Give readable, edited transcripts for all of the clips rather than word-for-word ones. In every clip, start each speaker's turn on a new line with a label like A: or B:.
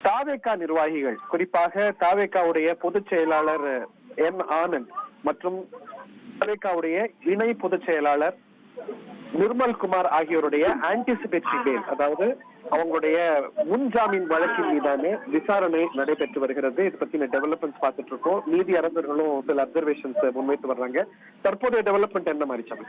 A: தாவேகா நிர்வாகிகள், குறிப்பாக தாவேகாவுடைய பொதுச் செயலாளர் ஆனந்த் மற்றும் தாவேகாவுடைய இணை பொதுச் செயலாளர் நிர்மல்குமார் ஆகியோருடைய ஆன்டிசிபேட்டரி பேல், அதாவது அவங்களுடைய முன்ஜாமீன் வழக்கின் மீதான விசாரணை நடைபெற்று வருகிறது. இது பத்தின டெவலப்மெண்ட்ஸ் பார்த்துட்டு இருக்கோம். நீதி அரசர்களும் சில அப்சர்வேஷன்ஸ் முன்வைத்து வர்றாங்க. தற்போதைய டெவலப்மெண்ட் என்ன மாதிரி சாமி?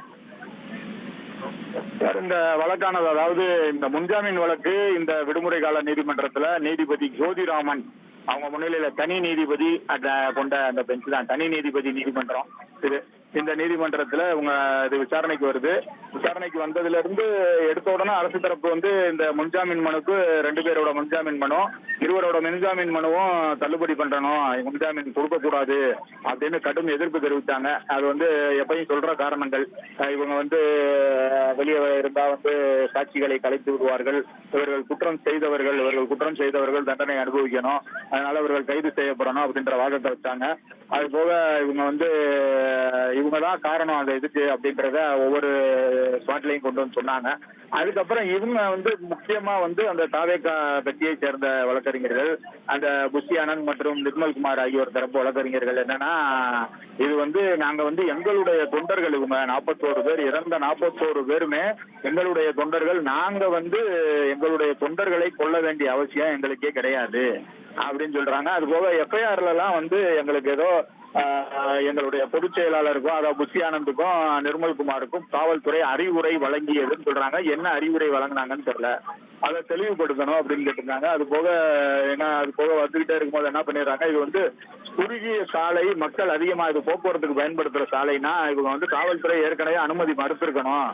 B: இந்த வழக்கானது, அதாவது இந்த முன்ஜாமீன் வழக்கு இந்த விடுமுறை கால நீதிமன்றத்துல நீதிபதி ஜோதிராமன் அவங்க முன்னிலையில தனி நீதிபதி கொண்ட அந்த பெஞ்ச் தான் தனி நீதிபதி நீதிமன்றம். இந்த நீதிமன்றத்துல இது விசாரணைக்கு வருது. விசாரணைக்கு வந்ததுல இருந்து எடுத்த உடனே அரசு தரப்பு இந்த முன்ஜாமீன் மனுக்கு 2 பேரோட முன்ஜாமீன் மனு, இருவரோட முன்ஜாமீன் மனுவும் தள்ளுபடி பண்றணும், முன்ஜாமீன் கொடுக்க கூடாது அப்படின்னு கடும் எதிர்ப்பு தெரிவித்தாங்க. அது எப்பயும் சொல்ற காரணங்கள், இவங்க வெளியே இருந்தா சாட்சிகளை கலைத்து விடுவார்கள், இவர்கள் குற்றம் செய்தவர்கள் தண்டனை அனுபவிக்கணும், அதனால இவர்கள் கைது செய்யப்படணும் அப்படின்ற வாதத்தை வச்சாங்க. அது போக இவங்கதான் காரணம் அந்த இதுக்கு அப்படின்றத ஒவ்வொரு ஸ்பாட்லையும் கொண்டு வந்து சொன்னாங்க. அதுக்கப்புறம் இவங்க முக்கியமா அந்த தாவேகா கட்சியை சேர்ந்த வழக்கறிஞர்கள், அந்த புஷி ஆனந்த் மற்றும் நிர்மல்குமார் ஆகியோர் தரப்பு வழக்கறிஞர்கள் என்னன்னா, இது நாங்க எங்களுடைய தொண்டர்கள், இவங்க 41 பேர், இறந்த 41 பேருமே எங்களுடைய தொண்டர்கள், நாங்க எங்களுடைய தொண்டர்களை கொல்ல வேண்டிய அவசியம் எங்களுக்கே கிடையாது அப்படின்னு சொல்றாங்க. அது போக எஃப்ஐஆர்ல எல்லாம் எங்களுக்கு ஏதோ எங்களுடைய பொதுச் செயலாளருக்கும், அதாவது புஷி ஆனந்துக்கும் நிர்மல்குமாருக்கும் காவல்துறை அறிவுரை வழங்கியதுன்னு சொல்றாங்க. என்ன அறிவுரை வழங்கினாங்கன்னு தெரியல, அதை தெளிவுபடுத்தணும் அப்படின்னு கேட்டிருந்தாங்க. அது போக வந்துகிட்டே இருக்கும்போது என்ன பண்ணிடுறாங்க, இது குறுகிய சாலை, மக்கள் அதிகமா இது போக்குவரத்துக்கு பயன்படுத்துற சாலைனா இவங்க காவல்துறை ஏற்கனவே அனுமதி மறுத்திருக்கணும்,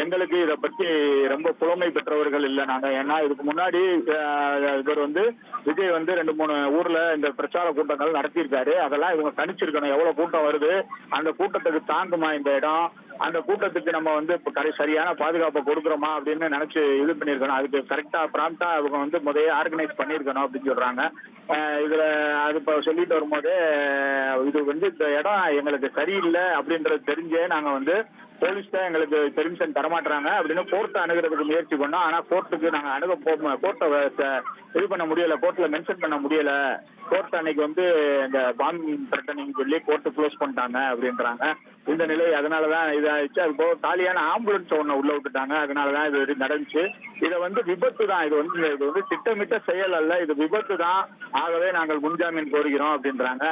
B: எங்களுக்கு இதை பத்தி ரொம்ப புலமை பெற்றவர்கள் இல்லை நாங்க. ஏன்னா இதுக்கு முன்னாடி இவர் விஜய் 2-3 ஊர்ல இந்த பிரச்சார கூட்டங்கள் நடத்தியிருக்காரு. அதெல்லாம் இவங்க கணிச்சிருக்கணும், எவ்வளவு கூட்டம் வருது, அந்த கூட்டத்துக்கு தாங்குமா இந்த இடம், அந்த கூட்டத்துக்கு நம்ம சரியான பாதுகாப்பை கொடுக்குறோமா அப்படின்னு நினைச்சு இது பண்ணிருக்கணும், அதுக்கு கரெக்டா ப்ராம்ப்டா அவங்க முதல்ல ஆர்கனைஸ் பண்ணிருக்கணும் அப்படின்னு சொல்றாங்க. இதுல அது இப்ப சொல்லிட்டு வரும்போது இது இந்த இடம் எங்களுக்கு சரியில்லை அப்படின்றது தெரிஞ்சே நாங்க போலீஸ் தான் எங்களுக்கு பெர்மிஷன் தரமாட்டாங்க அப்படின்னு கோர்ட்டை அணுகிறதுக்கு முயற்சி பண்ணோம். ஆனா கோர்ட்டுக்கு நாங்க கோர்ட்டை இது பண்ண முடியல, கோர்ட்ல மென்ஷன் பண்ண முடியல. கோர்ட் அன்னைக்கு இந்த பாம்பு த்ரெட்டனிங் சொல்லி கோர்ட்டு க்ளோஸ் பண்ணிட்டாங்க அப்படின்றாங்க. இந்த நிலை அதனாலதான் இதாச்சு. அது போக காலியான ஆம்புலன்ஸ் ஒண்ணு உள்ள விட்டுட்டாங்க, அதனாலதான் இது நடந்துச்சு. இதை விபத்து தான், இது திட்டமிட்ட செயல் அல்ல, இது விபத்து தான், ஆகவே நாங்கள் முன்ஜாமீன் கோருகிறோம் அப்படின்றாங்க.